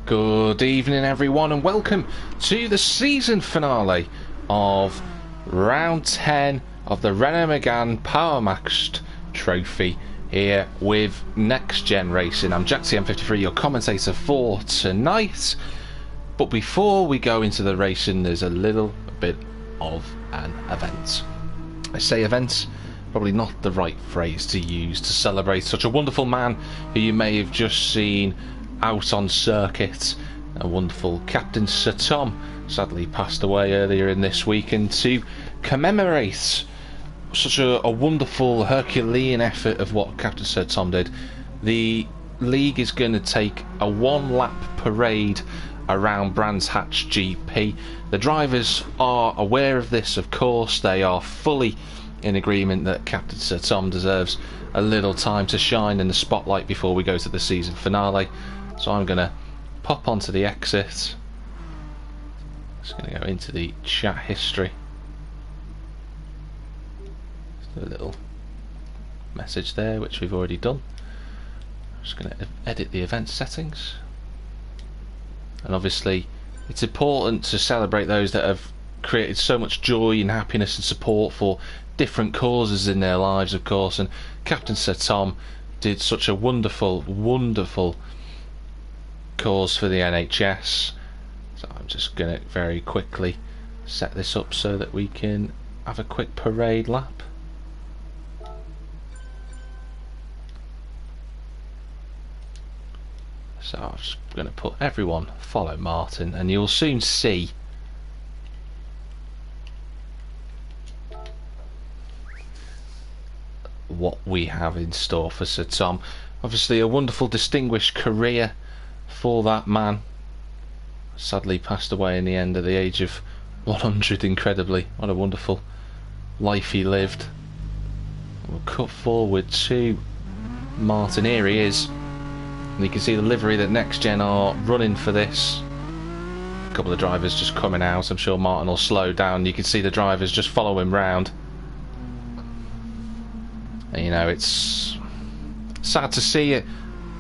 Good evening everyone and welcome to the season finale of round 10 of the Renault Megane Power Maxed Trophy here with NXTGEN Racing. I'm Jack TM53, your commentator for tonight. But before we go into the racing, there's a little bit of an event. I say event, probably not the right phrase to use to celebrate such a wonderful man who you may have just seen out on circuit. A wonderful Captain Sir Tom sadly passed away earlier in this week, and to commemorate such a wonderful Herculean effort of what Captain Sir Tom did, the league is going to take a one-lap parade around Brands Hatch GP. The drivers are aware of this, of course. They are fully in agreement that Captain Sir Tom deserves a little time to shine in the spotlight before we go to the season finale. So I'm going to pop onto the exit. Just going to go into the chat history. Just a little message there, which we've already done. I'm just going to edit the event settings. And obviously, it's important to celebrate those that have created so much joy and happiness and support for different causes in their lives, of course. And Captain Sir Tom did such a wonderful, wonderful cause for the NHS. So I'm just going to very quickly set this up so that we can have a quick parade lap. So I'm just going to put everyone follow Martin, and you'll soon see what we have in store for Sir Tom. Obviously a wonderful distinguished career for that man. Sadly passed away in the end at the age of 100, incredibly. What a wonderful life he lived. We'll cut forward to Martin. Here he is. And you can see the livery that NXTGEN are running for this. A couple of drivers just coming out. I'm sure Martin will slow down. You can see the drivers just follow him round. And, you know, it's sad to see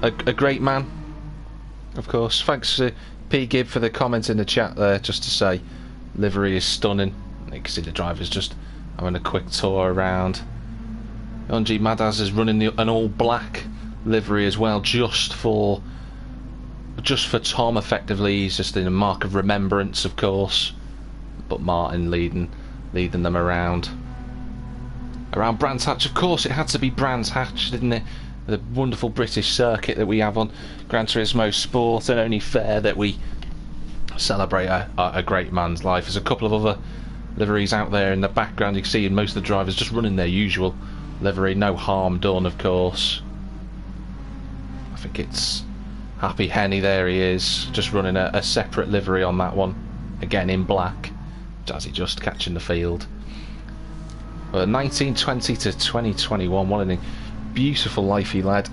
a great man, of course. Thanks to P. Gibb for the comment in the chat there, just to say livery is stunning. You can see the drivers just having a quick tour around. Unji Madaz is running an all black livery as well, just for Tom. Effectively, he's just in a mark of remembrance, of course. But Martin leading them around Brands Hatch. Of course, it had to be Brands Hatch, didn't it? The wonderful British circuit that we have on Gran Turismo Sport, and only fair that we celebrate a great man's life. There's a couple of other liveries out there in the background. You can see most of the drivers just running their usual livery, no harm done, of course. I think it's Happy Henny, there he is, just running a separate livery on that one, again in black. Jazzy just catching the field. 1920 to 2021, what a beautiful life he led.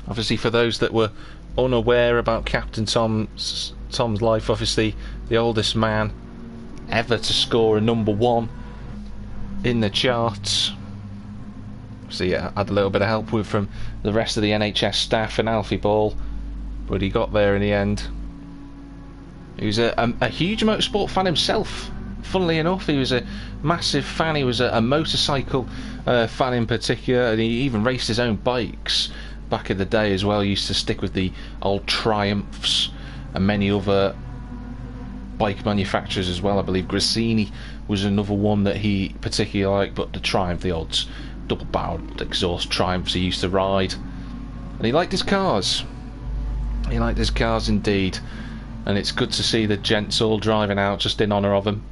Obviously, for those that were unaware about Captain Tom's life, obviously the oldest man ever to score a #1 in the charts. So yeah, had a little bit of help from the rest of the NHS staff and Alfie Ball, but he got there in the end. He was a huge motorsport fan himself. Funnily enough, he was a massive fan. He was a motorcycle fan in particular, and he even raced his own bikes back in the day as well. He used to stick with the old Triumphs and many other bike manufacturers as well. I believe Grassini was another one that he particularly liked, but the Triumph, the odds double-barreled exhaust Triumphs he used to ride. And he liked his cars. He liked his cars indeed. And it's good to see the gents all driving out just in honour of him.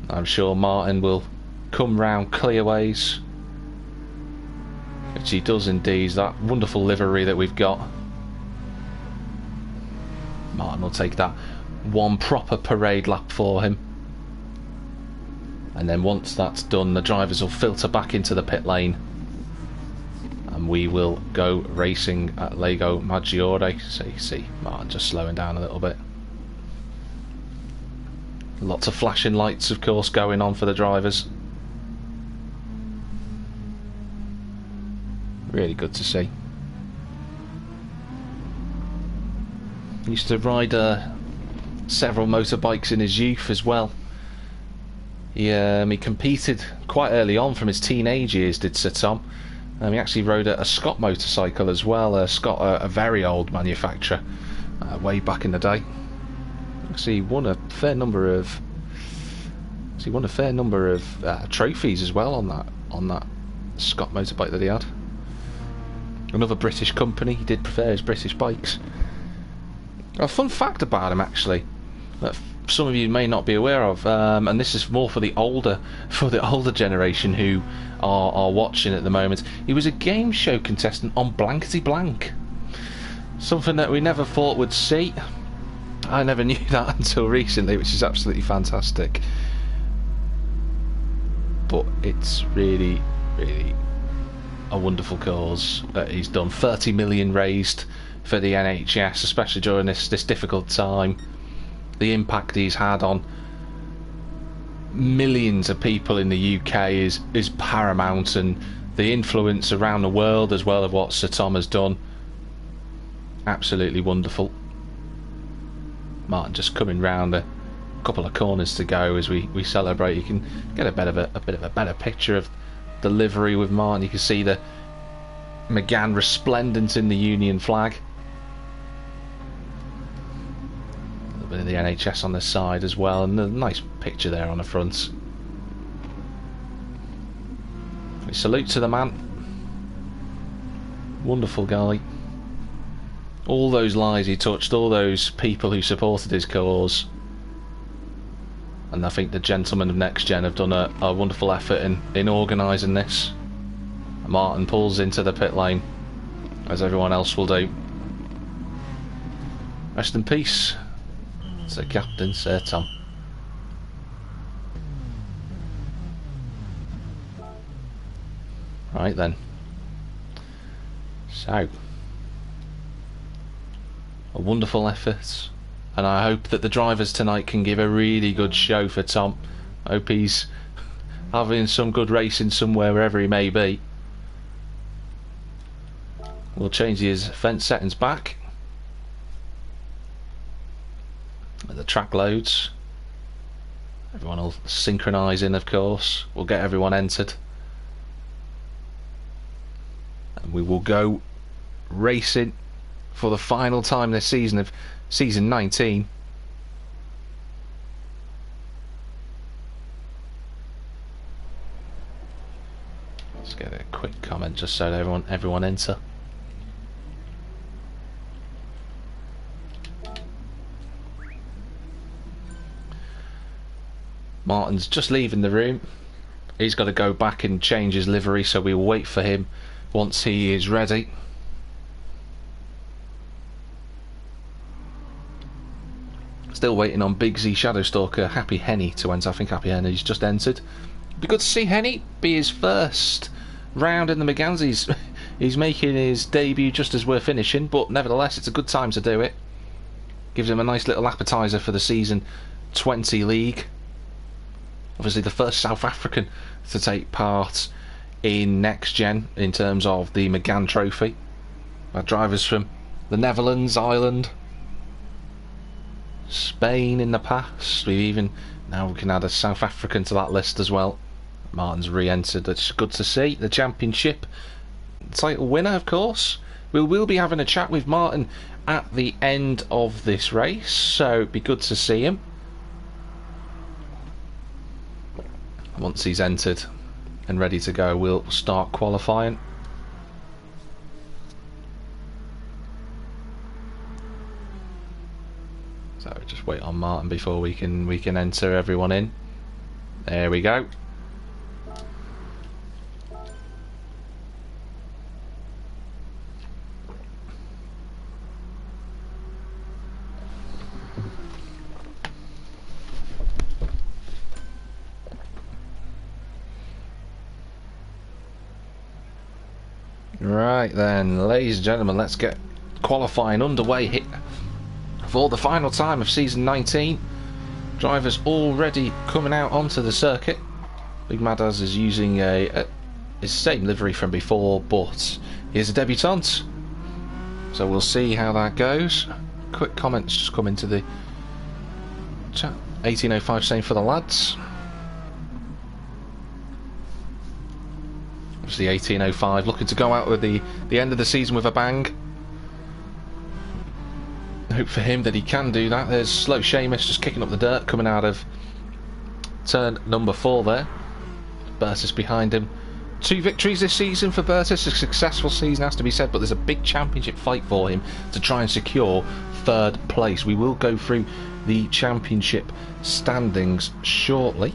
I'm sure Martin will come round clearways, which he does indeed. That wonderful livery that we've got. Martin will take that one proper parade lap for him. And then once that's done, the drivers will filter back into the pit lane. And we will go racing at Lago Maggiore. So you see Martin just slowing down a little bit. Lots of flashing lights, of course, going on for the drivers. Really good to see. Used to ride several motorbikes in his youth as well. He competed quite early on from his teenage years, did Sir Tom. He actually rode a Scott motorcycle as well. Scott, a very old manufacturer, way back in the day. Actually, he won a fair number of trophies as well on that Scott motorbike that he had. Another British company. He did prefer his British bikes. A fun fact about him, actually, that some of you may not be aware of, and this is more for the older generation who are watching at the moment. He was a game show contestant on Blankety Blank, something that we never thought we'd see. I never knew that until recently, which is absolutely fantastic. But it's really, really a wonderful cause that he's done. 30 million raised for the NHS, especially during this difficult time. The impact he's had on millions of people in the UK is paramount, and the influence around the world as well of what Sir Tom has done, absolutely wonderful. Martin just coming round a couple of corners to go as we celebrate. You can get a bit of a better picture of the livery with Martin. You can see the Megane resplendent in the Union flag. A little bit of the NHS on the side as well, and a nice picture there on the front. A salute to the man. Wonderful guy. All those lives he touched, all those people who supported his cause. And I think the gentlemen of NXTGEN have done a wonderful effort in organising this. Martin pulls into the pit lane, as everyone else will do. Rest in peace, Sir Captain, Sir Tom. Right then. So, a wonderful effort. And I hope that the drivers tonight can give a really good show for Tom. I hope he's having some good racing somewhere, wherever he may be. We'll change his fence settings back. The track loads. Everyone will synchronise in, of course. We'll get everyone entered. And we will go racing for the final time this season of Season 19. Let's get a quick comment just so that everyone enter. Martin's just leaving the room. He's got to go back and change his livery, so we'll wait for him once he is ready. Still waiting on Big Z Shadowstalker Happy Henny to enter. I think Happy Henny's just entered. Be good to see Henny be his first round in the Meganes. He's making his debut just as we're finishing, but nevertheless it's a good time to do it. Gives him a nice little appetizer for the Season 20 league. Obviously the first South African to take part in NXTGEN in terms of the Megane Trophy. Our drivers from the Netherlands, Ireland, Spain in the past. Now we can add a South African to that list as well. Martin's re-entered. That's good to see. The championship title winner, of course. We will be having a chat with Martin at the end of this race, so it'd be good to see him once he's entered and ready to go. We'll start qualifying. So just wait on Martin before we can enter everyone in. There we go. Right then, ladies and gentlemen, let's get qualifying underway here for the final time of Season 19. Drivers already coming out onto the circuit. Big Madaz is using his same livery from before, but he is a debutant, so we'll see how that goes. quick comments just come into the chat. 1805 same for the lads. Obviously 1805 looking to go out with the end of the season with a bang. Hope for him that he can do that. There's Slow Seamus just kicking up the dirt coming out of turn number 4 there. Bertus behind him. 2 victories this season for Bertus. A successful season has to be said, but there's a big championship fight for him to try and secure 3rd place. We will go through the championship standings shortly.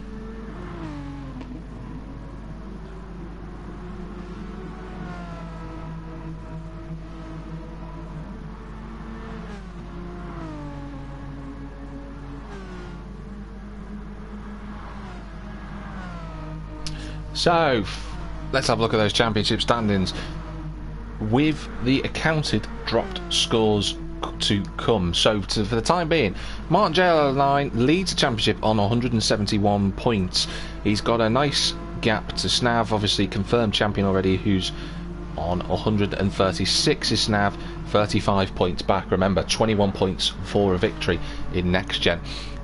So, let's have a look at those championship standings. With the accounted dropped scores to come. So, for the time being, Martin S19 leads the championship on 171 points. He's got a nice gap to Snav, obviously confirmed champion already, who's on 136. Is Snav 35 points back. Remember, 21 points for a victory in NXTGEN.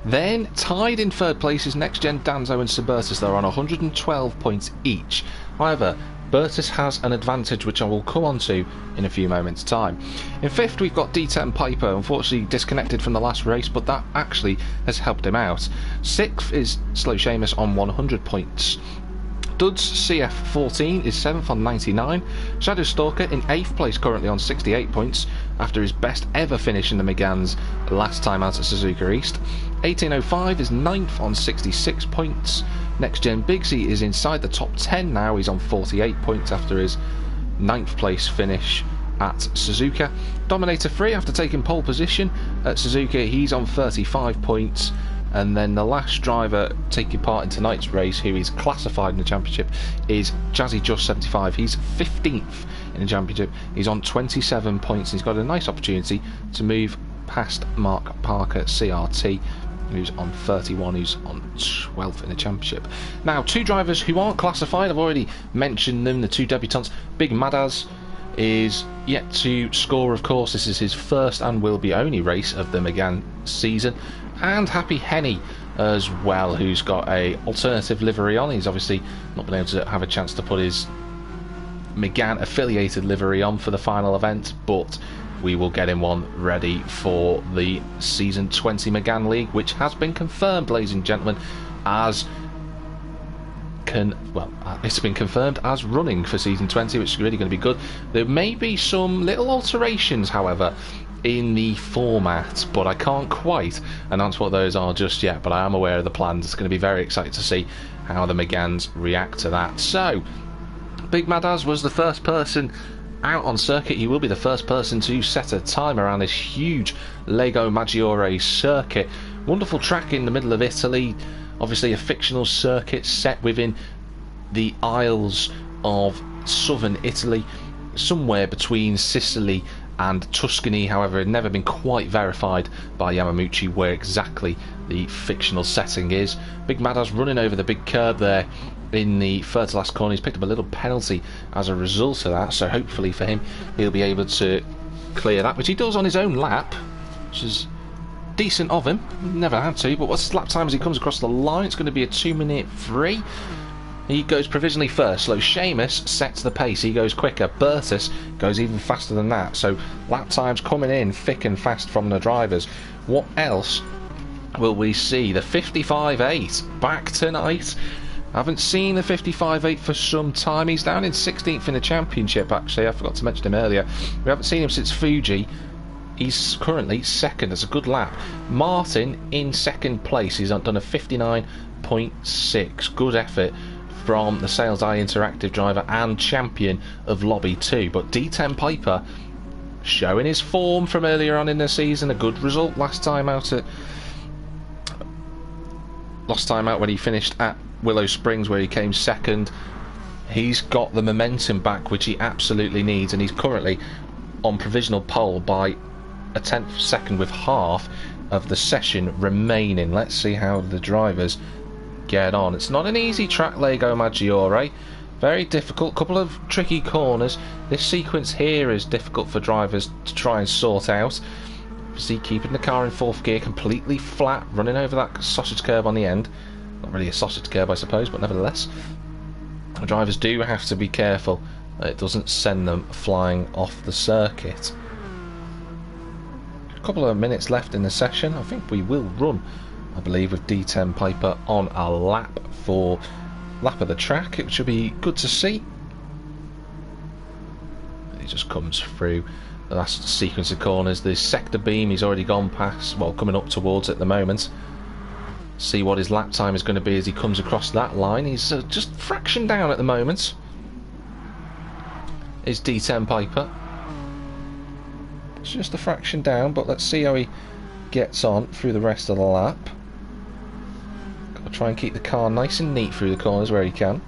Then, tied in 3rd place is NXTGEN, Danzo and Subertus. They're on 112 points each. However, Bertus has an advantage which I will come on to in a few moments' time. In 5th we've got D10 Piper, unfortunately disconnected from the last race, but that actually has helped him out. 6th is Slow Seamus on 100 points. Duds CF14 is 7th on 99. Shadow Stalker in 8th place currently on 68 points after his best ever finish in the Meganes last time out at Suzuka East. 1805 is 9th on 66 points. NXTGEN Bigsy is inside the top 10 now. He's on 48 points after his 9th place finish at Suzuka. Dominator 3 after taking pole position at Suzuka, he's on 35 points. And then the last driver taking part in tonight's race, who is classified in the championship, is Jazzy Just 75. He's 15th in the championship. He's on 27 points. He's got a nice opportunity to move past Mark Parker CRT, who's on 31, who's on 12th in the championship. Now, 2 drivers who aren't classified, I've already mentioned them, the 2 debutants. Big Madaz is yet to score, of course. This is his first and will be only race of the Megane season. And Happy Henny as well, who's got a alternative livery on. He's obviously not been able to have a chance to put his Megane affiliated livery on for the final event, but we will get him one ready for the Season 20 Megane League, which has been confirmed, ladies and gentlemen, as it's been confirmed as running for Season 20, which is really going to be good. There may be some little alterations, however, in the format, but I can't quite announce what those are just yet, but I am aware of the plans. It's going to be very exciting to see how the Meganes react to that. So, Big Madaz was the first person out on circuit. He will be the first person to set a time around this huge Lago Maggiore circuit. Wonderful track in the middle of Italy, obviously a fictional circuit set within the Isles of southern Italy, somewhere between Sicily and Tuscany. However, it had never been quite verified by Yamamuchi where exactly the fictional setting is. Big Madaz running over the big curb there in the third to last corner. He's picked up a little penalty as a result of that, so hopefully for him he'll be able to clear that, which he does on his own lap, which is decent of him. Never had to, but what's his lap time as he comes across the line? It's going to be a 2-minute 3. He goes provisionally first. Slow Seamus sets the pace. He goes quicker. Bertus goes even faster than that. So lap times coming in thick and fast from the drivers. What else will we see? The 55.8 back tonight. Haven't seen the 55.8 for some time. He's down in 16th in the championship, actually. I forgot to mention him earlier. We haven't seen him since Fuji. He's currently second. That's a good lap. Martin in second place. He's done a 59.6. Good effort from the Sales Eye Interactive driver and champion of Lobby 2. But D10 Piper showing his form from earlier on in the season. A good result last time out when he finished at Willow Springs, where he came second. He's got the momentum back, which he absolutely needs, and he's currently on provisional pole by a 10th second with half of the session remaining. Let's see how the drivers get on. It's not an easy track, Lago Maggiore. Very difficult, couple of tricky corners. This sequence here is difficult for drivers to try and sort out. See, keeping the car in 4th gear, completely flat, running over that sausage curb on the end. Not really a sausage curb, I suppose, but nevertheless. The drivers do have to be careful that it doesn't send them flying off the circuit. A couple of minutes left in the session. I think we will run, I believe, with D10 Piper on a lap for lap of the track. It should be good to see. He just comes through the last sequence of corners. The sector beam he's already gone past, well, coming up towards at the moment. See what his lap time is going to be as he comes across that line. He's just fraction down at the moment. Is D10 Piper. It's just a fraction down, but let's see how he gets on through the rest of the lap. Got to try and keep the car nice and neat through the corners where he can.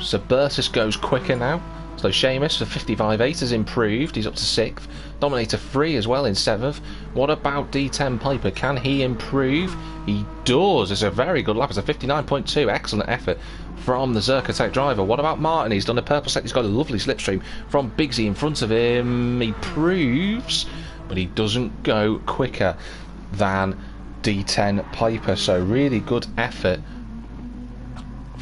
So Bertus goes quicker now. So Seamus for 55.8 has improved. He's up to 6th. Dominator 3 as well in 7th. What about D10 Piper? Can he improve? He does. It's a very good lap. It's a 59.2. Excellent effort from the Zerkotech driver. What about Martin? He's done a purple set. He's got a lovely slipstream from Bigsy in front of him. He proves, but he doesn't go quicker than D10 Piper. So really good effort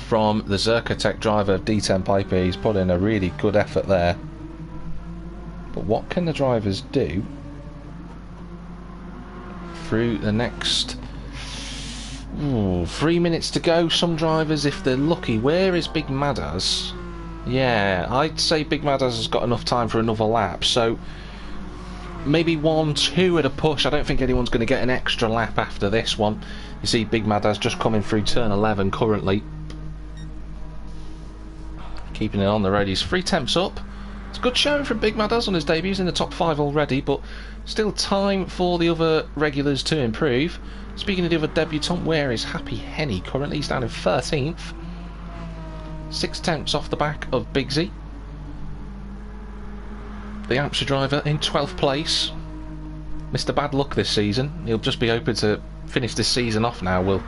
from the Zerkotech driver of D10 Piper. He's put in a really good effort there. But what can the drivers do through the next 3 minutes to go? Some drivers, if they're lucky. Where is Big Madas? Yeah, I'd say Big Madas has got enough time for another lap, so maybe 1, 2 at a push. I don't think anyone's going to get an extra lap after this one. You see Big Madas just coming through turn 11 currently. Keeping it on the road. He's 3 temps up. It's a good showing from Big Madas on his debut. He's in the top 5 already, but still time for the other regulars to improve. Speaking of the other debutant, where is Happy Henny currently? He's down in 13th. 6 temps off the back of Bigsy. The Hampshire driver in 12th place. Mr. Bad Luck this season. He'll just be hoping to finish this season off now, will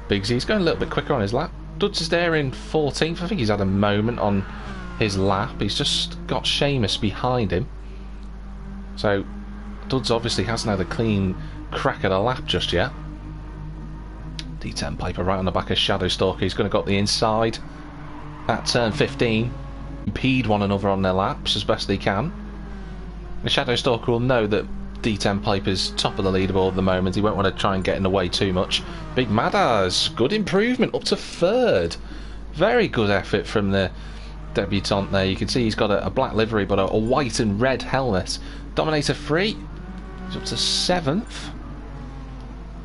Bigsy. He's going a little bit quicker on his lap. Duds is there in 14th. I think he's had a moment on his lap. He's just got Seamus behind him. So Duds obviously hasn't had a clean crack at a lap just yet. D10 Piper right on the back of Shadow Stalker. He's going to go up the inside at turn 15. Impede one another on their laps as best they can. The Shadow Stalker will know that D10 Piper's top of the leaderboard at the moment. He won't want to try and get in the way too much. Big Madas, good improvement up to 3rd. Very good effort from the debutant there. You can see he's got a black livery but a white and red helmet. Dominator 3, he's up to 7th.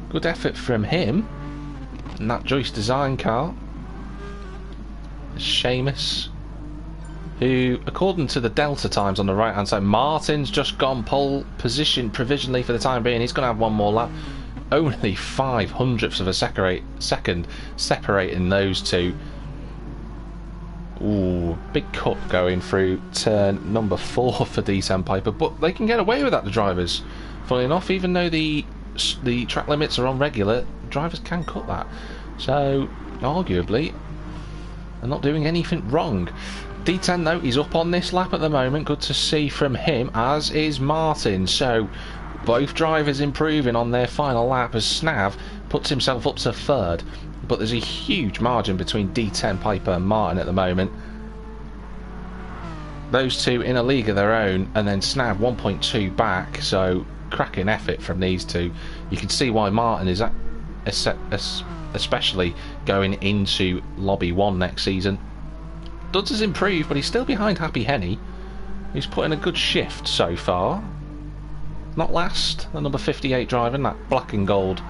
Good effort from him. And that Joyce design car. Seamus, who, according to the Delta times on the right hand side, Martin's just gone pole position provisionally for the time being. He's going to have one more lap. Only 5/100ths of a second separating those two. Ooh, big cut going through turn number 4 for D10 Piper, but they can get away with that, the drivers. Funny enough, even though the track limits are on regular, drivers can cut that. So, arguably, they're not doing anything wrong. D10 though, he's up on this lap at the moment. Good to see from him, as is Martin. So both drivers improving on their final lap as Snav puts himself up to 3rd. But there's a huge margin between D10 Piper and Martin at the moment. Those two in a league of their own, and then Snav 1.2 back. So cracking effort from these two. You can see why Martin is especially going into Lobby 1 next season. Duds has improved, but he's still behind Happy Henny, who's put in a good shift so far. Not last, the number 58 driver in that black and gold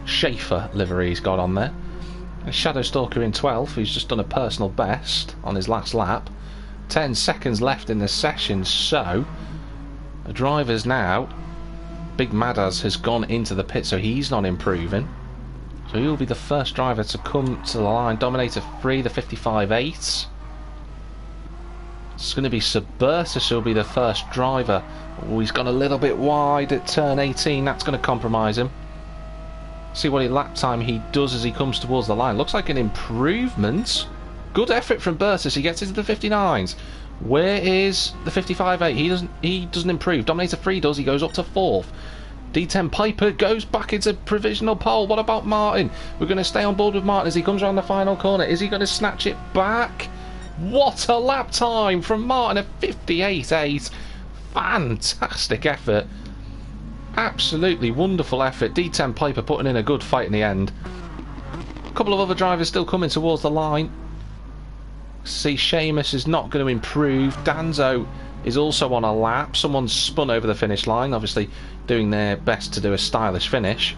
Schaefer livery he's got on there. And Shadow Stalker in 12th, who's just done a personal best on his last lap. 10 seconds left in the session, so the drivers now. Big Madas has gone into the pit, so he's not improving. So he'll be the first driver to come to the line. Dominator 3, the 55.8. It's going to be Suburtus who'll be the first driver. Oh, he's gone a little bit wide at turn 18. That's going to compromise him. See what lap time he does as he comes towards the line. Looks like an improvement. Good effort from Bertus. He gets into the 59s. Where is the 55.8? He doesn't improve. Dominator 3 does. He goes up to 4th. D10 Piper goes back into provisional pole. What about Martin? We're going to stay on board with Martin as he comes around the final corner. Is he going to snatch it back? What a lap time from Martin at 58.8. Fantastic effort. Absolutely wonderful effort. D10 Piper putting in a good fight in the end. A couple of other drivers still coming towards the line. See, Seamus is not going to improve. Danzo is also on a lap. Someone's spun over the finish line, obviously doing their best to do a stylish finish.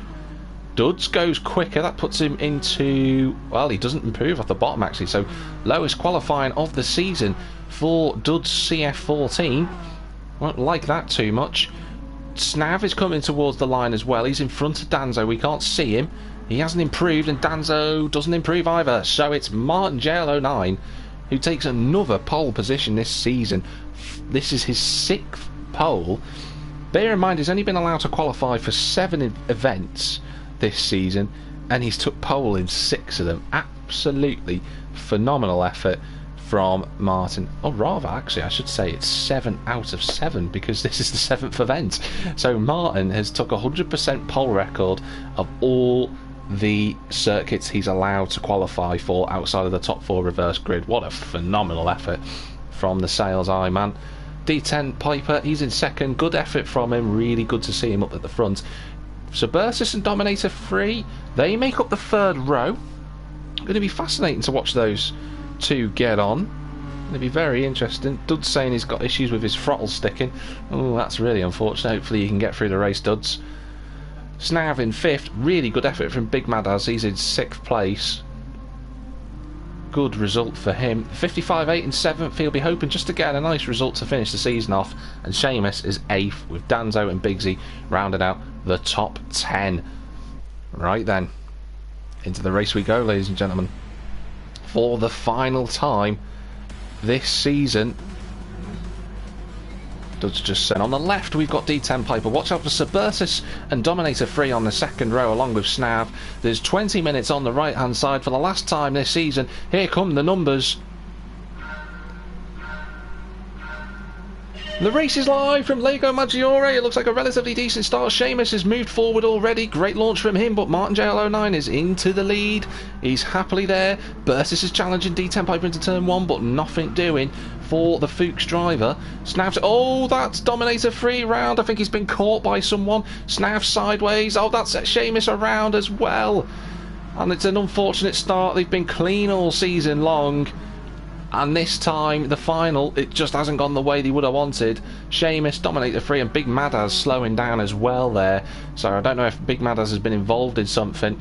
Duds goes quicker. That puts him into... well, he doesn't improve at the bottom, actually. So, lowest qualifying of the season for Duds CF14. Won't like that too much. Snav is coming towards the line as well. He's in front of Danzo. We can't see him. He hasn't improved, and Danzo doesn't improve either. So, it's Martin JL09 who takes another pole position this season. This is his 6th pole. Bear in mind, he's only been allowed to qualify for 7 events this season, and he's took pole in 6 of them. Absolutely phenomenal effort from Martin. Or rather, actually, I should say it's 7 out of 7 because this is the 7th event. So Martin has took 100% pole record of all the circuits he's allowed to qualify for outside of the top 4 reverse grid. What a phenomenal effort from the Sales Eye man. D10 Piper, he's in 2nd. Good effort from him. Really good to see him up at the front. Subursus and Dominator 3, they make up the 3rd row. Going to be fascinating to watch those 2 get on. Going to be very interesting. Dud's saying he's got issues with his throttle sticking. Oh, that's really unfortunate. Hopefully he can get through the race, Duds. Snav in 5th. Really good effort from Big Madaz. He's in 6th place. Good result for him. 55.8 in 7th. He'll be hoping just to get a nice result to finish the season off. And Seamus is 8th with Danzo and Bigsy rounding out the top 10. Right then, into the race we go, ladies and gentlemen. For the final time this season. Dud's just said on the left we've got D10 Piper. Watch out for Subursus and Dominator 3 on the 2nd row along with Snav. There's 20 minutes on the right hand side for the last time this season. Here come the numbers. The race is live from Lago Maggiore. It looks like a relatively decent start. Seamus has moved forward already. Great launch from him, but Martin JL09 is into the lead. He's happily there. Burtis is challenging D10 Piper into turn 1, but nothing doing for the Fuchs driver. Snav's... oh, that's Dominator 3 round. I think he's been caught by someone. Snav sideways. Oh, that's Seamus around as well. And it's an unfortunate start. They've been clean all season long. And this time, the final, it just hasn't gone the way they would have wanted. Seamus, Dominator 3 and Big Madaz slowing down as well there. So I don't know if Big Madaz has been involved in something.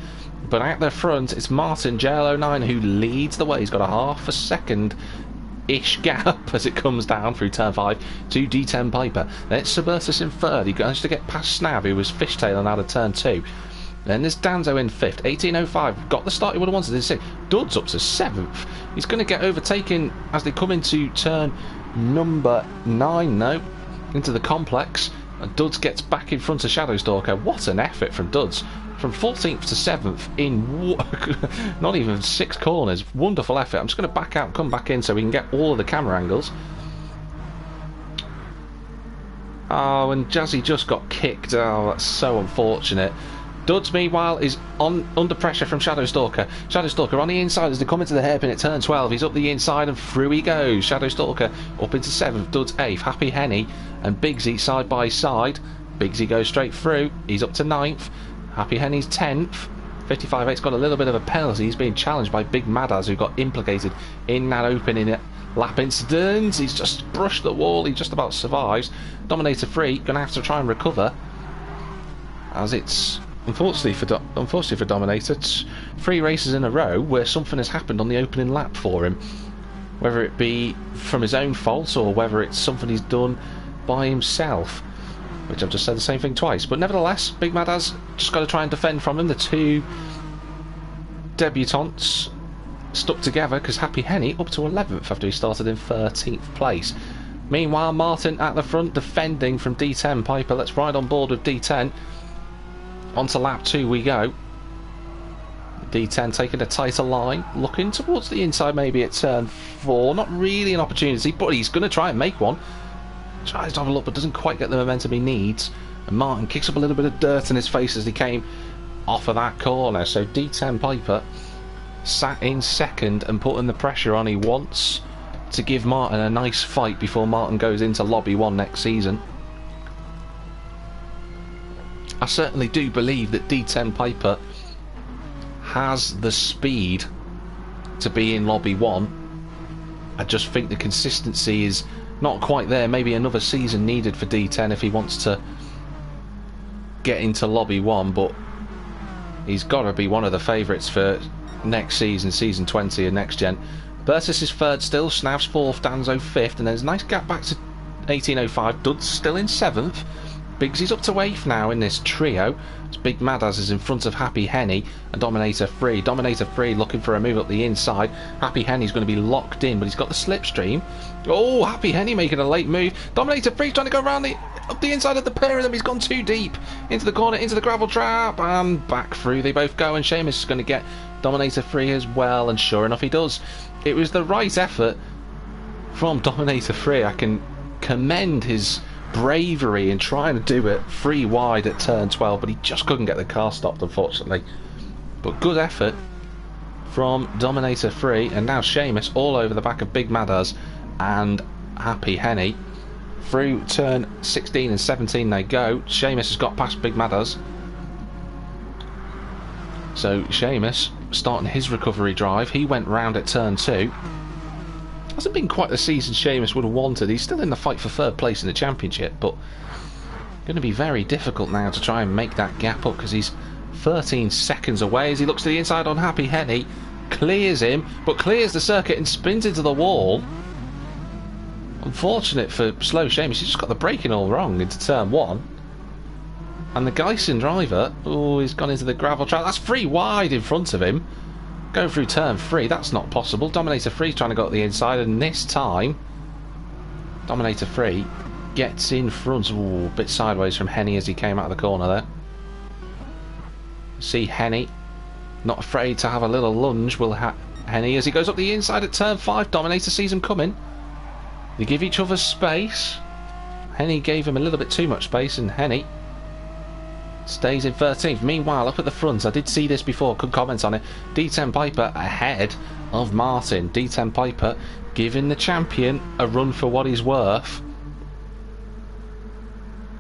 But out the front, it's Martin JL09 who leads the way. He's got a half a second-ish gap as it comes down through turn 5 to D10 Piper. Then it's Subursus in 3rd. He managed to get past Snav, who was fishtailing out of turn 2. Then there's Danzo in 5th, 18.05, got the start he would have wanted in 6th. Dud's up to 7th. He's going to get overtaken as they come into turn number 9 now, into the complex. And Duds gets back in front of Shadowstalker. What an effort from Duds. From 14th to 7th in not even 6 corners. Wonderful effort. I'm just going to back out and come back in so we can get all of the camera angles. Oh, and Jazzy just got kicked. Oh, that's so unfortunate. Duds, meanwhile, is under pressure from Shadowstalker. Shadowstalker on the inside as they come into the hairpin at turn 12. He's up the inside and through he goes. Shadowstalker up into 7th. Duds 8th. Happy Henny and Bigsy side by side. Bigsy goes straight through. He's up to 9th. Happy Henny's 10th. 55.8's got a little bit of a penalty. He's being challenged by Big Madaz, who got implicated in that opening lap incident. He's just brushed the wall. He just about survives. Dominator 3 going to have to try and recover, as it's... Unfortunately for Dominator, it's 3 races in a row where something has happened on the opening lap for him. Whether it be from his own fault or whether it's something he's done by himself. Which I've just said the same thing twice. But nevertheless, Big Madaz just got to try and defend from him. The 2 debutantes stuck together because Happy Henny up to 11th after he started in 13th place. Meanwhile, Martin at the front defending from D10 Piper. Let's ride on board with D10. On to lap 2 we go. D10 taking a tighter line, looking towards the inside maybe at turn 4. Not really an opportunity, but he's going to try and make one. Tries to have a look but doesn't quite get the momentum he needs. And Martin kicks up a little bit of dirt in his face as he came off of that corner. So D10 Piper sat in second and putting the pressure on. He wants to give Martin a nice fight before Martin goes into Lobby 1 next season. I certainly do believe that D10 Piper has the speed to be in Lobby 1. I just think the consistency is not quite there. Maybe another season needed for D10 if he wants to get into Lobby 1, but he's got to be one of the favourites for next season, season 20 of Next Gen. Bertus is third still, Snav's fourth, Danzo fifth, and there's a nice gap back to 1805. Dud's still in seventh. Biggsy's up to 8th now in this trio. It's Big Madaz is in front of Happy Henny and Dominator 3. Dominator 3 looking for a move up the inside. Happy Henny's going to be locked in, but he's got the slipstream. Oh, Happy Henny making a late move. Dominator 3 trying to go around up the inside of the pair of them. He's gone too deep into the corner, into the gravel trap, and back through they both go. And Seamus is going to get Dominator 3 as well, and sure enough he does. It was the right effort from Dominator 3. I can commend his bravery in trying to do it 3 wide at turn 12, but he just couldn't get the car stopped, unfortunately. But good effort from Dominator 3, and now Seamus all over the back of Big Madaz and Happy Henny. Through turn 16 and 17 they go. Seamus has got past Big Madaz, so Seamus starting his recovery drive. He went round at turn 2. Hasn't been quite the season Seamus would have wanted. He's still in the fight for third place in the championship, but going to be very difficult now to try and make that gap up, because he's 13 seconds away as he looks to the inside on Happy Henny. Clears him, but clears the circuit and spins into the wall. Unfortunate for slow Seamus. He's just got the braking all wrong into turn 1. And the Geisen driver, oh, he's gone into the gravel trap. That's 3 wide in front of him. Going through turn 3, that's not possible. Dominator 3 trying to go up the inside, and this time Dominator 3 gets in front. Ooh, a bit sideways from Henny as he came out of the corner there. See Henny not afraid to have a little lunge, will Henny, as he goes up the inside at turn 5. Dominator sees him coming. They give each other space. Henny gave him a little bit too much space, and Henny stays in 13th. Meanwhile, up at the front, I did see this before, could comment on it. D10 Piper ahead of Martin. D10 Piper giving the champion a run for what he's worth.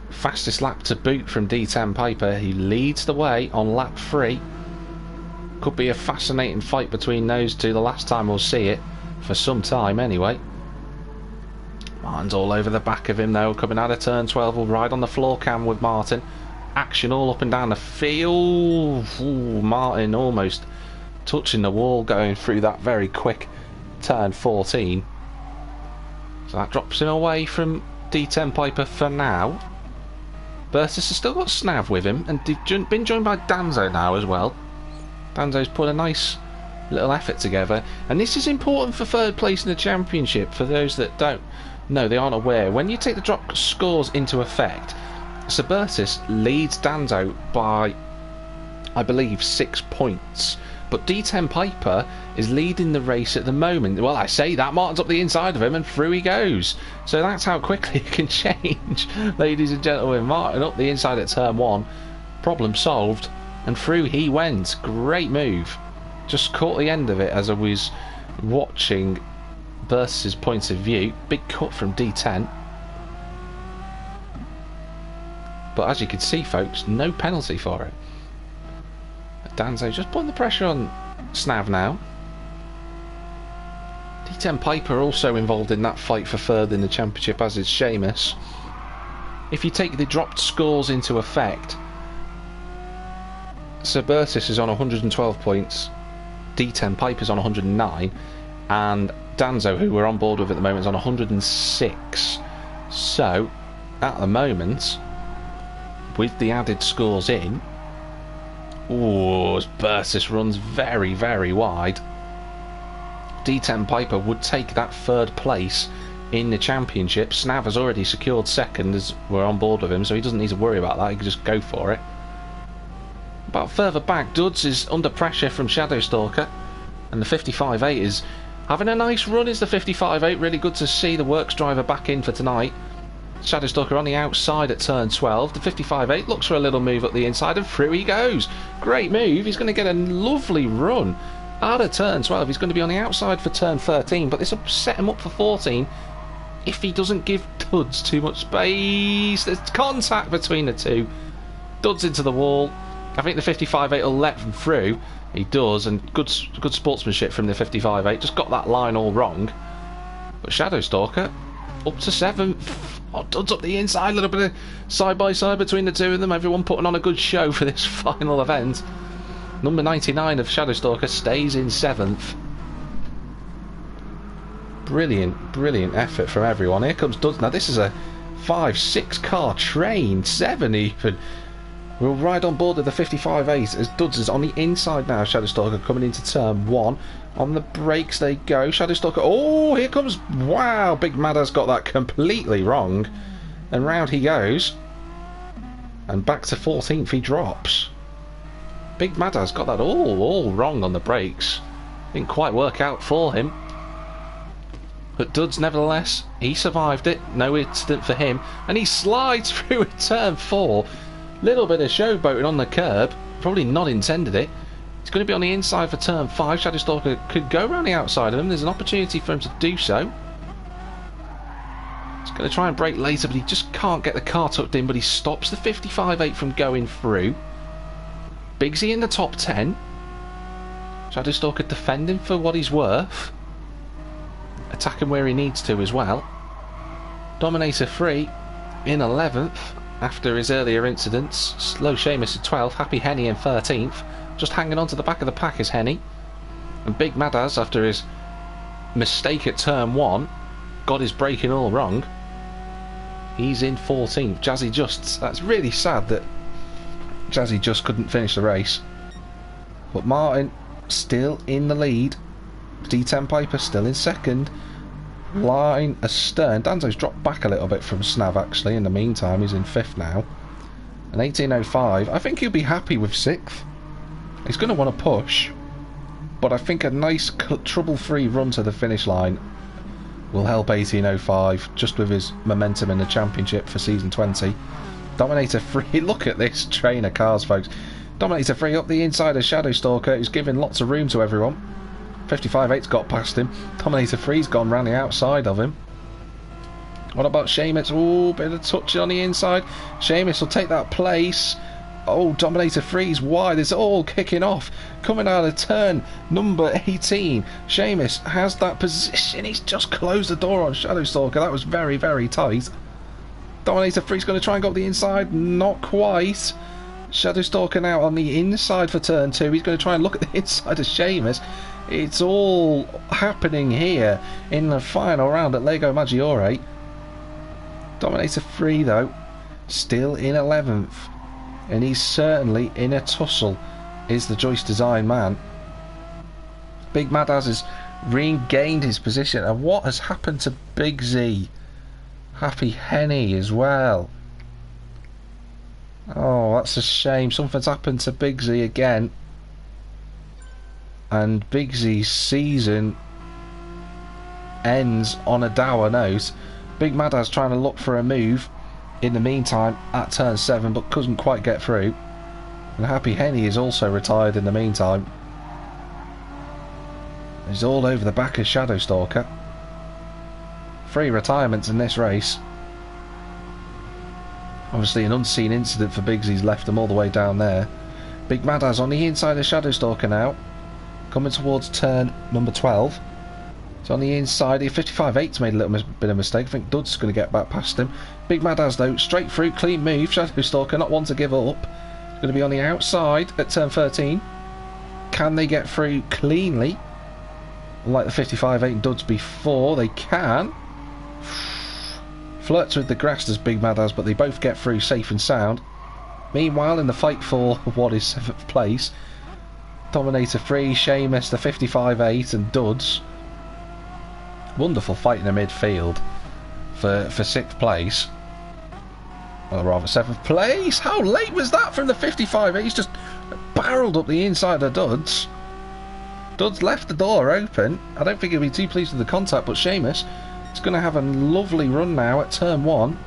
Fastest lap to boot from D10 Piper. He leads the way on lap 3. Could be a fascinating fight between those two. The last time we'll see it, for some time anyway. Martin's all over the back of him though, coming out of turn 12. Will ride on the floor cam with Martin. Action all up and down the field. Ooh, Martin almost touching the wall going through that very quick turn 14. So that drops him away from D10 Piper for now. Bertus has still got Snav with him, and they've been joined by Danzo now as well. Danzo's put a nice little effort together, and this is important for third place in the championship. For those that don't know, they aren't aware, when you take the drop scores into effect, Bertus leads Danzo by, I believe, 6 points. But D10 Piper is leading the race at the moment. Well, I say that, Martin's up the inside of him and through he goes. So that's how quickly it can change, ladies and gentlemen. Martin up the inside at turn 1. Problem solved. And through he went. Great move. Just caught the end of it as I was watching Bertus's point of view. Big cut from D10. But as you can see, folks, no penalty for it. Danzo just putting the pressure on Snav now. D10 Piper also involved in that fight for third in the championship, as is Seamus. If you take the dropped scores into effect, Bertus is on 112 points, D10 Piper's on 109, and Danzo, who we're on board with at the moment, is on 106. So, at the moment, with the added scores in, ooh, Bertus runs very, very wide. D10 Piper would take that third place in the championship. Snav has already secured second as we're on board with him, so he doesn't need to worry about that. He can just go for it. About further back, Duds is under pressure from Shadowstalker, and the 55.8 is having a nice run. Is the 55.8 really good to see the works driver back in for tonight? Shadowstalker on the outside at turn 12. The 55.8 looks for a little move up the inside, and through he goes. Great move. He's going to get a lovely run out of turn 12. He's going to be on the outside for turn 13, but this will set him up for 14 if he doesn't give Duds too much space. There's contact between the two. Duds into the wall. I think the 55.8 will let him through. He does, and good sportsmanship from the 55.8. Just got that line all wrong. But Shadowstalker up to 7th. Oh, Duds up the inside. A little bit of side by side between the two of them. Everyone putting on a good show for this final event. Number 99 of Shadowstalker stays in 7th. Brilliant effort from everyone. Here comes Duds. Now this is a 5-6 car train, 7 even. We'll ride on board with the 55.8 as Duds is on the inside now. Shadowstalker coming into turn 1. On the brakes they go. Shadowstalker. Oh, here comes. Wow, Big Mad has got that completely wrong. And round he goes. And back to 14th he drops. Big Mad has got that all wrong on the brakes. Didn't quite work out for him. But Duds, nevertheless, he survived it. No incident for him. And he slides through at turn 4. Little bit of showboating on the curb. Probably not intended it. He's going to be on the inside for turn 5. Shadowstalker could go around the outside of him. There's an opportunity for him to do so. He's going to try and brake later, but he just can't get the car tucked in. But he stops the 55.8 from going through. Bigsy in the top 10. Shadowstalker defending for what he's worth. Attacking where he needs to as well. Dominator 3 in 11th. After his earlier incidents. Slow Seamus at 12th. Happy Henny in 13th. Just hanging on to the back of the pack is Henny. And Big Madaz, after his mistake at turn 1, got his braking all wrong. He's in 14th. Jazzy Just. That's really sad that Jazzy Just couldn't finish the race. But Martin still in the lead. D10 Piper still in 2nd. Line astern. Danzo's dropped back a little bit from Snav actually. In the meantime, he's in 5th now. And 18.05. I think he'll be happy with 6th. He's going to want to push. But I think a nice trouble-free run to the finish line will help 18.05 just with his momentum in the championship for season 20. Dominator 3. Look at this train of cars, folks. Dominator 3 up the inside of Shadowstalker, who's giving lots of room to everyone. 55.8's got past him. Dominator 3's gone round the outside of him. What about Seamus? Oh, bit of touch on the inside. Seamus will take that place. Oh, Dominator 3's wide. It's all kicking off. Coming out of turn number 18. Seamus has that position. He's just closed the door on Shadowstalker. That was very, very tight. Dominator 3's going to try and go up the inside. Not quite. Shadowstalker now on the inside for turn 2. He's going to try and look at the inside of Seamus. It's all happening here in the final round at Lago Maggiore. Dominator 3 though, still in 11th. And he's certainly in a tussle, is the Joyce Design man. Big Madaz has regained his position. And what has happened to Big Z? Happy Henny as well. Oh, that's a shame. Something's happened to Big Z again. And Big Z's season ends on a dour note. Big Madaz trying to look for a move in the meantime at turn 7, but couldn't quite get through. And Happy Henny is also retired in the meantime. He's all over the back of Shadowstalker. 3 retirements in this race. Obviously an unseen incident for Big Z's left them all the way down there. Big Madaz on the inside of Shadowstalker now. Coming towards turn number 12. It's on the inside. The 55.8's made a little bit of a mistake. I think Dud's going to get back past him. Big Madaz though, straight through, clean move. Shadowstalker not one to give up. It's going to be on the outside at turn 13. Can they get through cleanly? Like the 55.8 Duds before, they can. Flirts with the grass does Big Madaz, but they both get through safe and sound. Meanwhile, in the fight for what is 7th place, Dominator 3, Seamus, the 55.8 and Duds. Wonderful fight in the midfield for 6th place. Or rather 7th place. How late was that from the 55.8? He's just barreled up the inside of Duds. Duds left the door open. I don't think he'll be too pleased with the contact, but Seamus is going to have a lovely run now at turn 1.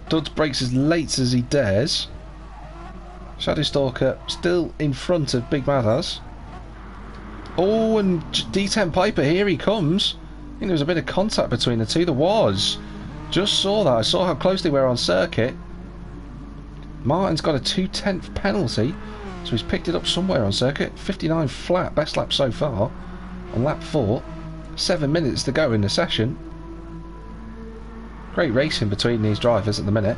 Duds brakes as late as he dares. Shadow Stalker still in front of Big Madaz. Oh, and D10 Piper, here he comes. I think there was a bit of contact between the two. There was. Just saw that. I saw how close they were on circuit. Martin's got a 2/10 penalty, so he's picked it up somewhere on circuit. 59 flat, best lap so far on lap 4. 7 minutes to go in the session. Great racing between these drivers at the minute.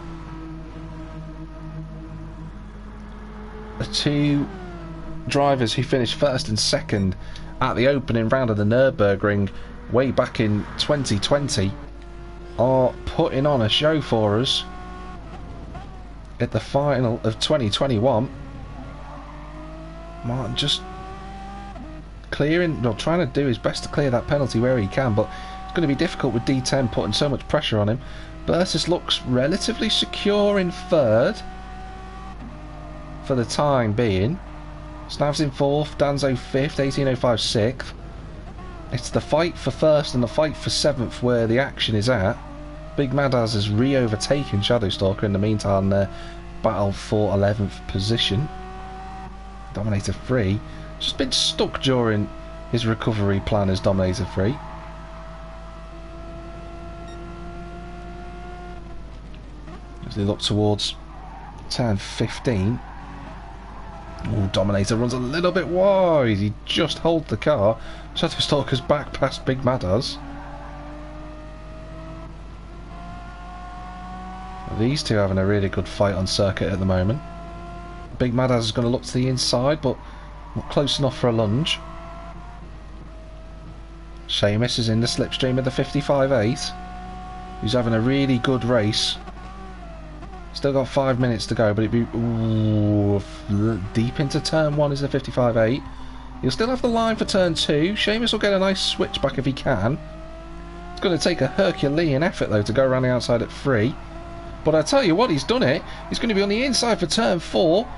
The two drivers who finished first and second at the opening round of the Nürburgring way back in 2020 are putting on a show for us at the final of 2021. Martin just clearing, well, trying to do his best to clear that penalty where he can, but it's going to be difficult with D10 putting so much pressure on him. Burtis looks relatively secure in third for the time being. Snav's in 4th, Danzo 5th, 1805 6th. It's the fight for first and the fight for 7th where the action is at. Big Madaz has re-overtaken Shadow Stalker in the meantime. Their battle for 11th position. Dominator 3 just been stuck during his recovery plan as Dominator 3. As they look towards turn 15. Oh, Dominator runs a little bit wide. He just holds the car. Shadow Stalker's back past Big Madaz. These two having a really good fight on circuit at the moment. Big Madaz is going to look to the inside, but not close enough for a lunge. Seamus is in the slipstream of the 55.8. He's having a really good race. Still got 5 minutes to go, but it'd be deep into turn 1 is the 55.8. He'll still have the line for turn 2. Seamus will get a nice switch back if he can. It's going to take a Herculean effort though to go around the outside at 3. But I tell you what, he's done it. He's going to be on the inside for turn 4.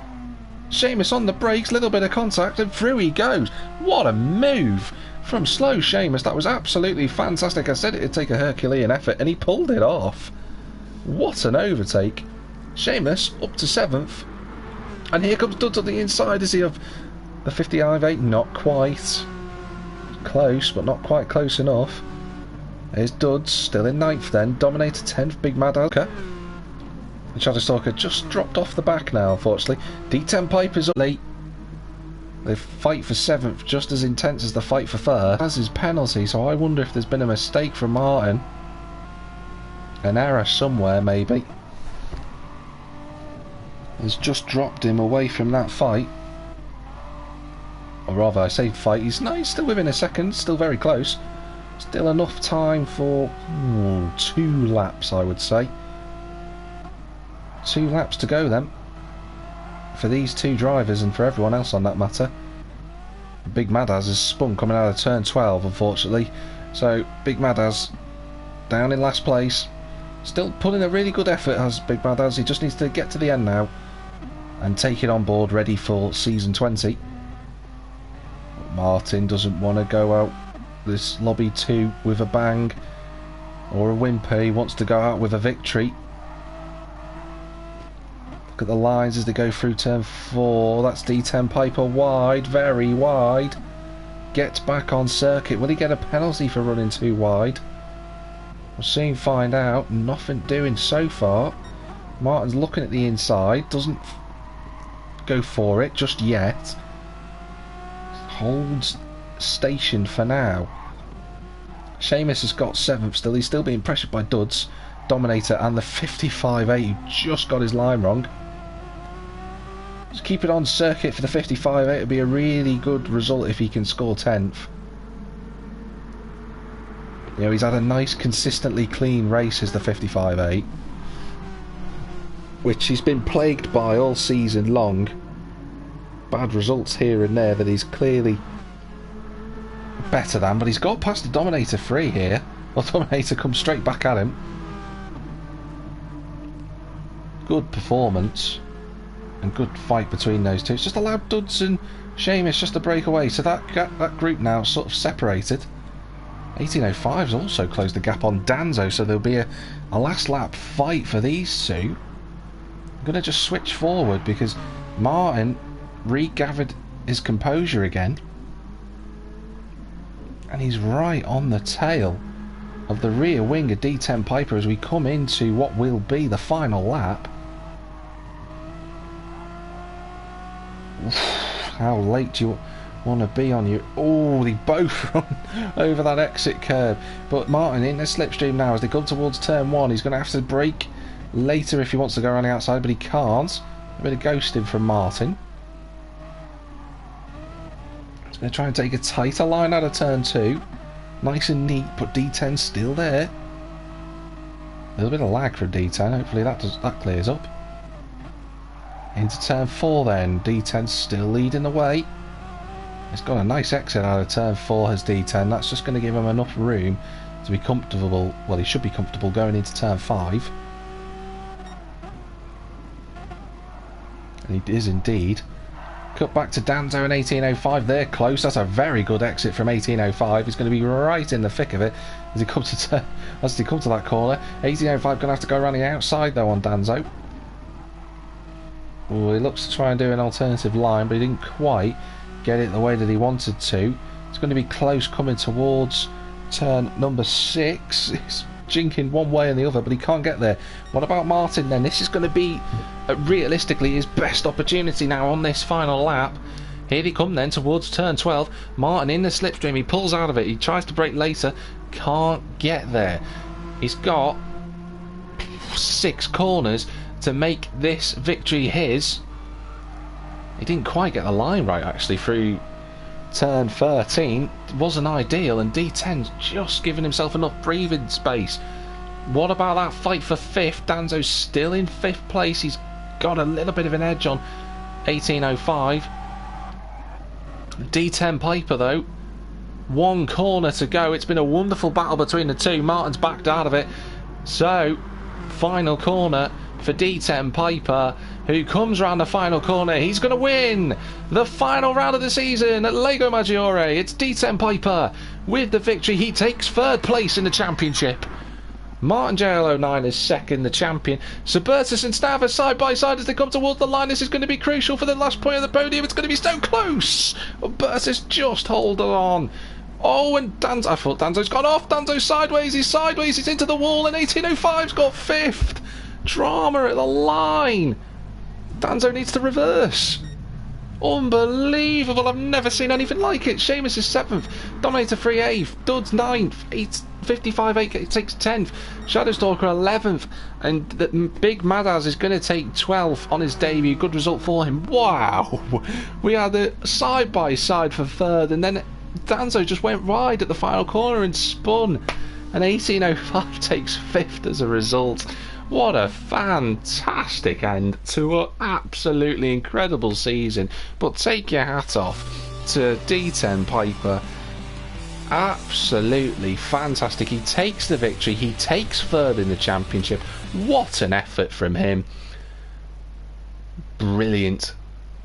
Seamus on the brakes, little bit of contact, and through he goes. What a move from slow Seamus. That was absolutely fantastic. I said it'd take a Herculean effort, and he pulled it off. What an overtake. Seamus up to 7th. And here comes Duds on the inside, is he, of the 55.8? Not quite. Close, but not quite close enough. There's Duds, still in 9th then. Dominator 10th, Big Madaz. And Shadow Stalker just dropped off the back now, unfortunately. D10 Piper's up late. The fight for 7th just as intense as the fight for 3rd. That's his penalty, so I wonder if there's been a mistake from Martin. An error somewhere, maybe. Has just dropped him away from that fight. Or rather, I say fight. He's still within a second, still very close. Still enough time for 2 laps, I would say. 2 laps to go then for these two drivers and for everyone else on that matter. Big Madaz has spun coming out of turn 12, unfortunately. So Big Madaz down in last place. Still putting a really good effort as Big Madaz. He just needs to get to the end now and take it on board, ready for season 20. But Martin doesn't want to go out this lobby 2 with a bang or a whimper. He wants to go out with a victory. Look at the lines as they go through turn 4. That's D10 Piper wide, very wide. Gets back on circuit. Will he get a penalty for running too wide? We'll soon find out. Nothing doing so far. Martin's looking at the inside. Doesn't go for it just yet. Holds station for now. Seamus has got 7th still. He's still being pressured by Duds, Dominator and the 55.8 who just got his line wrong. Just keep it on circuit for the 55.8. It'll be a really good result if he can score 10th. You know, he's had a nice consistently clean race as the 55.8, which he's been plagued by all season long. Bad results here and there that he's clearly better than, but he's got past the Dominator 3 here. Well, Dominator comes straight back at him. Good performance. and good fight between those two. It's just allowed Duds and Seamus just to break away. So that group now sort of separated. 1805's also closed the gap on Danzo, so there'll be a last lap fight for these two. I'm going to just switch forward because Martin regathered his composure again. And he's right on the tail of the rear wing of D10 Piper as we come into what will be the final lap. How late do you want to be on you? Oh, they both run over that exit curb. But Martin in the slipstream now as they come towards turn 1. He's going to have to brake later if he wants to go around the outside, but he can't. A bit of ghosting from Martin. He's going to try and take a tighter line out of turn 2. Nice and neat, but D10's still there. A little bit of lag for D10. Hopefully that clears up. Into turn 4 then. D10's still leading the way. It's got a nice exit out of turn 4 has D10. That's just going to give him enough room to be comfortable. Well, he should be comfortable going into turn 5. And he is indeed. Cut back to Danzo and 1805. They're close. That's a very good exit from 1805. He's going to be right in the thick of it as he comes to that corner. 1805 going to have to go around the outside though on Danzo. Ooh, he looks to try and do an alternative line, but he didn't quite get it the way that he wanted to. It's going to be close coming towards turn number 6. He's jinking one way and the other, but he can't get there. What about Martin then? This is going to be realistically his best opportunity now on this final lap. Here they come then towards turn 12. Martin in the slipstream, he pulls out of it, he tries to brake later, can't get there. He's got 6 corners to make this victory his. He didn't quite get the line right actually through turn 13. It wasn't ideal, and D10's just giving himself enough breathing space. What about that fight for 5th? Danzo's still in 5th place. He's got a little bit of an edge on 1805. D10 Piper though, 1 corner to go. It's been a wonderful battle between the two. Martin's backed out of it, so final corner for D10 Piper, who comes round the final corner. He's going to win the final round of the season at Lago Maggiore. It's D10 Piper with the victory. He takes 3rd place in the championship. Martin JL09 is 2nd, the champion. Subertus and Stav are side by side as they come towards the line. This is going to be crucial for the last point of the podium. It's going to be so close. Bertus just hold on. Oh, and Danzo, I thought Danzo's gone off. Danzo's sideways. He's sideways. He's into the wall, and 1805's got 5th. Drama at the line. Danzo needs to reverse. Unbelievable. I've never seen anything like it. Seamus is 7th. Dominator 3 8th. Duds 9th. 55 8 takes 10th. Shadowstalker 11th. And the Big Madaz is going to take 12th on his debut. Good result for him. Wow. We had the side by side for 3rd. And then Danzo just went wide at the final corner and spun. And 1805 takes 5th as a result. What a fantastic end to an absolutely incredible season. But take your hat off to D10 Piper. Absolutely fantastic. He takes the victory. He takes 3rd in the championship. What an effort from him. Brilliant,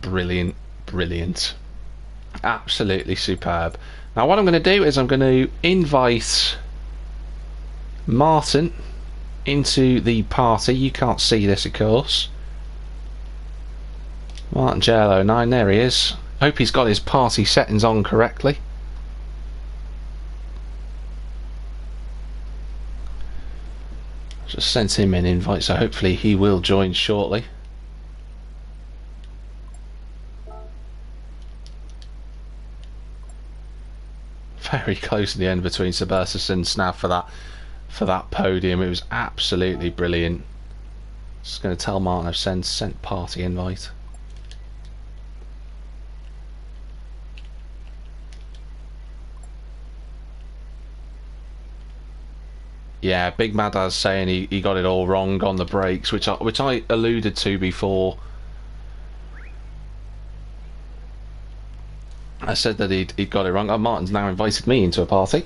brilliant, brilliant. Absolutely superb. Now what I'm going to do is I'm going to invite Martin into the party. You can't see this of course. Martin JL09, there he is. Hope he's got his party settings on correctly. Just sent him an invite, so hopefully he will join shortly. Very close in the end between Subertus and Snav for that podium. It was absolutely brilliant. Just going to tell Martin I've sent party invite. Yeah, Big Madaz saying he got it all wrong on the brakes, which I alluded to before. I said that he'd got it wrong. Oh, Martin's now invited me into a party.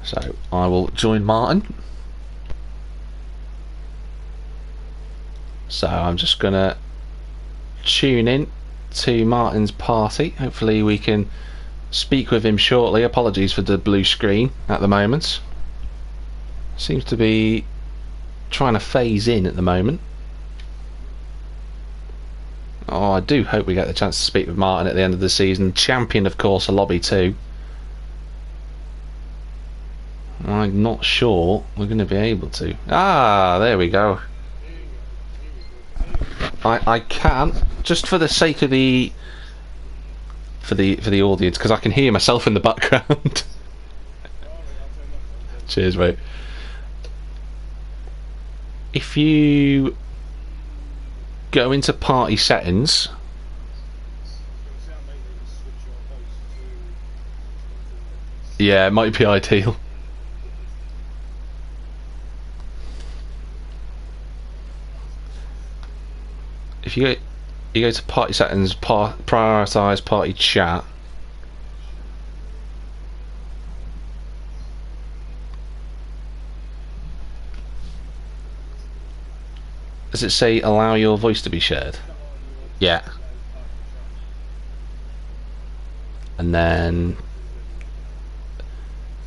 So I will join Martin. So I'm just gonna tune in to Martin's party. Hopefully we can speak with him shortly. Apologies for the blue screen at the moment. Seems to be trying to phase in at the moment. Oh, I do hope we get the chance to speak with Martin at the end of the season. Champion, of course, of Lobby 2. I'm not sure we're going to be able to. Ah, there we go. I can, just for the sake of the for the audience, because I can hear myself in the background. Cheers, mate. If you go into party settings, yeah, it might be ideal. If you go to party settings, prioritise party chat. Does it say allow your voice to be shared? Yeah. And then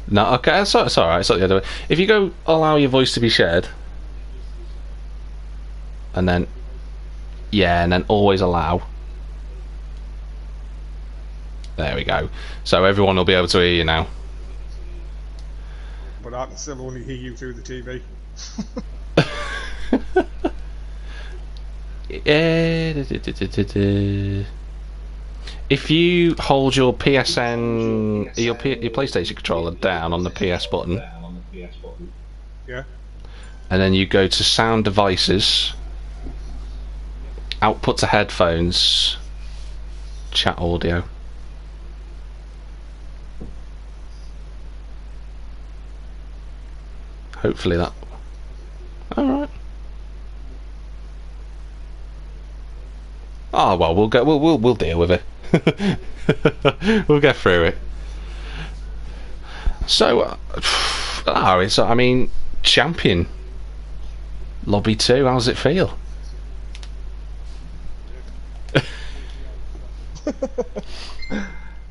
no, okay, it's alright, it's not the other way. If you go allow your voice to be shared, and then yeah, and then always allow. There we go. So everyone will be able to hear you now. But I can still only hear you through the TV. If you hold your PSN, your PlayStation controller down on the PS button, Yeah. and then you go to sound devices, output to headphones, chat audio. Hopefully that. All right. Oh well, we'll deal with it. We'll get through it. So, I mean, champion. Lobby 2. How does it feel?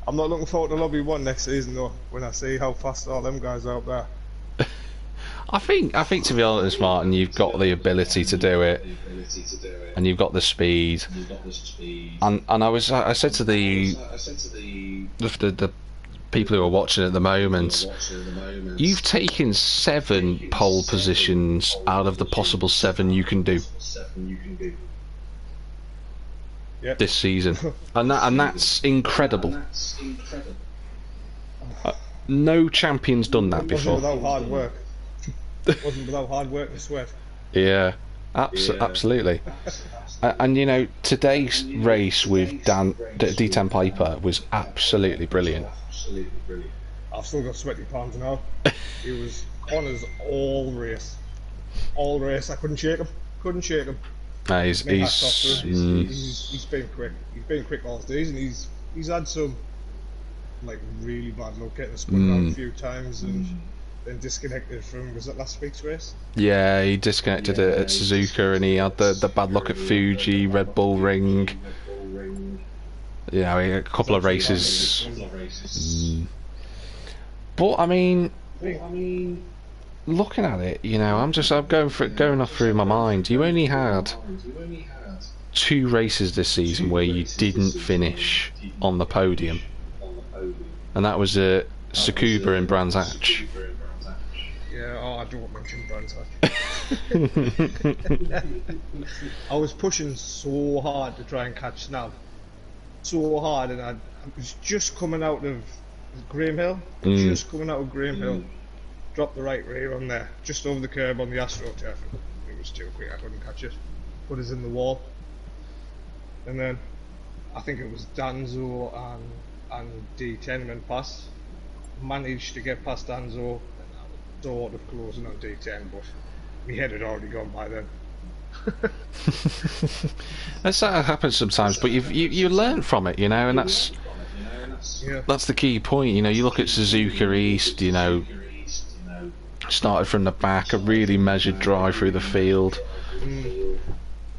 I'm not looking forward to Lobby 1 next season though, when I see how fast all them guys are out there. I think to be honest, Martin, you've got the ability to do it, and you've got the speed. And I said to the people who are watching at the moment, you've taken 7 pole positions out of the possible 7 you can do. Yep. This season, and that's incredible. No champion's done that before. Without hard work. Wasn't without hard work and sweat. Yeah, absolutely. And you know, today's race with D10 Piper was absolutely brilliant. I've still got sweaty palms now. He was on us all race. All race. I couldn't shake him. He's been quick. He's been quick all season. He's had some like really bad luck, getting spun out a few times and then disconnected from, was it last week's race? Yeah, he disconnected it at Suzuka, and he had the bad luck at Fuji, Red Bull Ring. Yeah, a couple of races. But I mean, looking at it, you know, I'm going off through my mind. You only had 2 races this season where you didn't finish on the podium, and that was at Tsukuba and Brands Hatch. Yeah, I don't mention Brands Hatch. I was pushing so hard to try and catch Snav. So hard, and I was just coming out of Graham Hill. Dropped the right rear on there, just over the curb on the AstroTurf. It was too quick, I couldn't catch it. Put us in the wall. And then, I think it was Danzo and D10 went past. Managed to get past Danzo, and I was sort of closing on D10, but my head had already gone by then. That happens sometimes, but you learn from it, you know, and that's the key point. You know, you look at Suzuka East, you know, started from the back, a really measured drive through the field.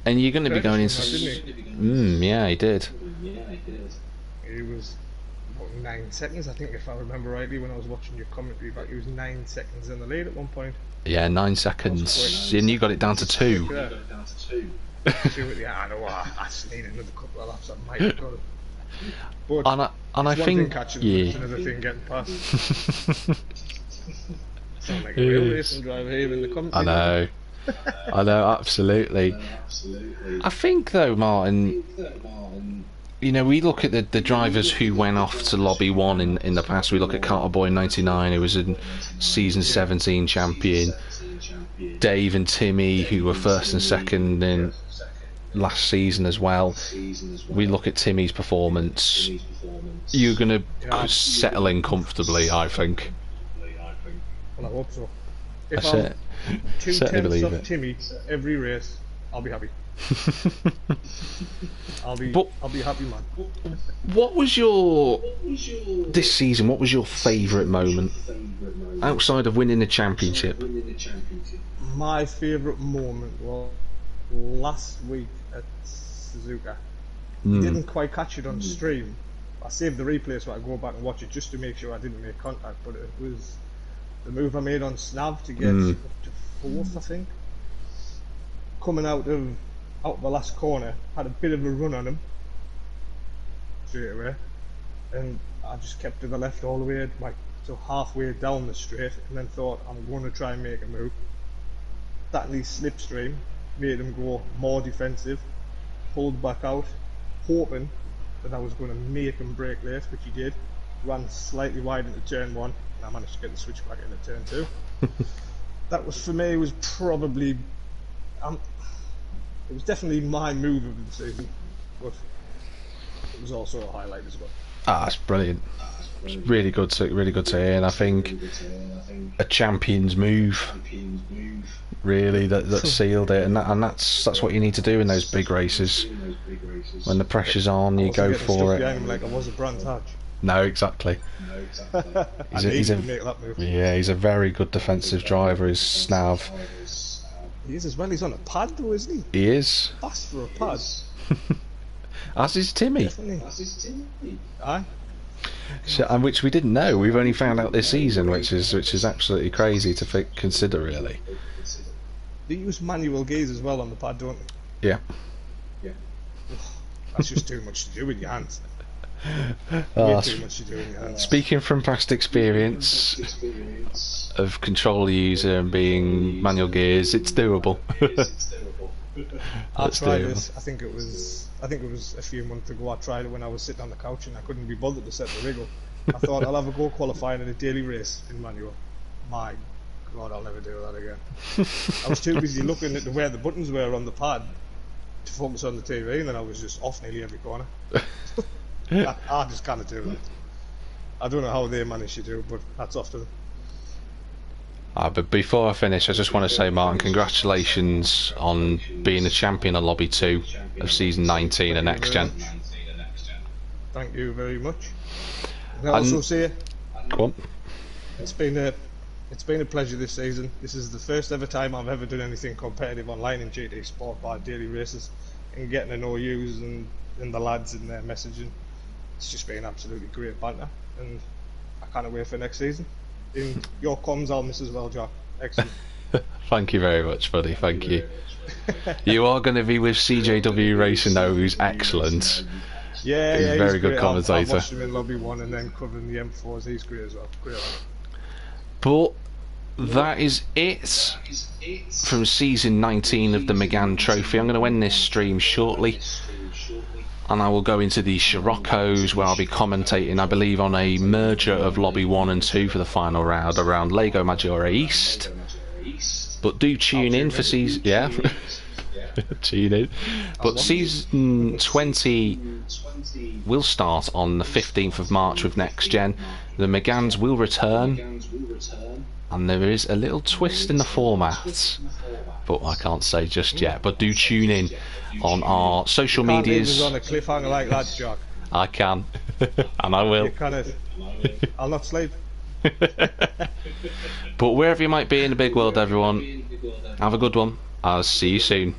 And you're going to be going into... yeah, he did. He was about 9 seconds, I think, if I remember rightly, when I was watching your commentary back. He was 9 seconds in the lead at one point. Yeah, 9 seconds. And you got it down to 2. Yeah, I know. I just need another couple of laps. I might have got it. But and I think, catching yeah, it's another thing getting past. Sound like a real racing driver here in the commentary. I know. I know, absolutely. I think though, Martin, you know, we look at the drivers who went off to Lobby 1 in the past. We look at Carter Boy 99, who was a season 17 champion. Dave and Timmy, who were first and second in last season as well. We look at Timmy's performance. You're going to settle in comfortably, I think. Well, I hope so. If That's I'm it. 2/10 off Timmy every race, I'll be happy. I'll be happy, man. What was this season? What was your favourite moment outside of winning the championship? My favourite moment was last week at Suzuka. Didn't quite catch it on stream. I saved the replay so I go back and watch it just to make sure I didn't make contact. But it was the move I made on Snav to get up to 4th, I think. Coming out of the last corner, had a bit of a run on him straight away, and I just kept to the left all the way, like so halfway down the straight, and then thought I'm going to try and make a move. That least slipstream made him go more defensive, pulled back out, hoping that I was going to make him brake late, which he did. Ran slightly wide into turn 1, and I managed to get the switch back into turn 2. That was, for me, was probably it was definitely my move of the season, but it was also a highlight as well. That's brilliant. It's really good to hear, and I think a champion's move, really, that sealed it, and that's what you need to do in those big races. When the pressure's on, you go for it. Behind him like I was a Brandt Hatch. No, exactly. He's a very good defensive driver, is Snav. He is as well. He's on a pad though, isn't he? He is. Fast for a pad. As is Timmy. Definitely. Aye. So, and which we didn't know. We've only found out this season, which is absolutely crazy to consider, really. They use manual gears as well on the pad, don't they? Yeah. That's just too much to do with your hands. Way too much to do with your hands. Speaking from past experience of controller user and being manual gears, it's doable. I tried this. I think it was a few months ago. I tried it when I was sitting on the couch and I couldn't be bothered to set the wriggle. I thought I'll have a go qualifying in a daily race in manual. My God, I'll never do that again. I was too busy looking at where the buttons were on the pad to focus on the TV, and then I was just off nearly every corner. I just can't do it. I don't know how they manage to do it, but hats off to them. But before I finish, I just want to say, Martin, congratulations on being the champion of Lobby 2 of season 19 of NXTGEN. Thank you very much. And I also say, go on. It's been a pleasure this season. This is the first ever time I've ever done anything competitive online in GT Sport by daily races, and getting to know yous and the lads and their messaging. It's just been absolutely great banter, and I can't wait for next season. In your comms, I'll miss as well, Jack. Excellent. Thank you very much, buddy. Thank you. You are going to be with CJW Racing, though, who's excellent. Yeah, he's a very good commentator. I've watched him in Lobby 1 and then covering the M4s. He's great as well. Great. But that is it from season 19 of the Megane Trophy. I'm going to end this stream shortly, and I will go into the Scirocco's, where I'll be commentating, I believe, on a merger of Lobby 1 and 2 for the final round around Lago Maggiore East. But do tune in for season... Yeah. Tune in. But season 20 will start on the 15th of March with NXTGEN. The Meganes will return, and there is a little twist in the format, but I can't say just yet. But do tune in on our social medias. On a cliffhanger like that, Jack. I can, and I will. I'll not sleep. But wherever you might be in the big world, everyone, have a good one. I'll see you soon.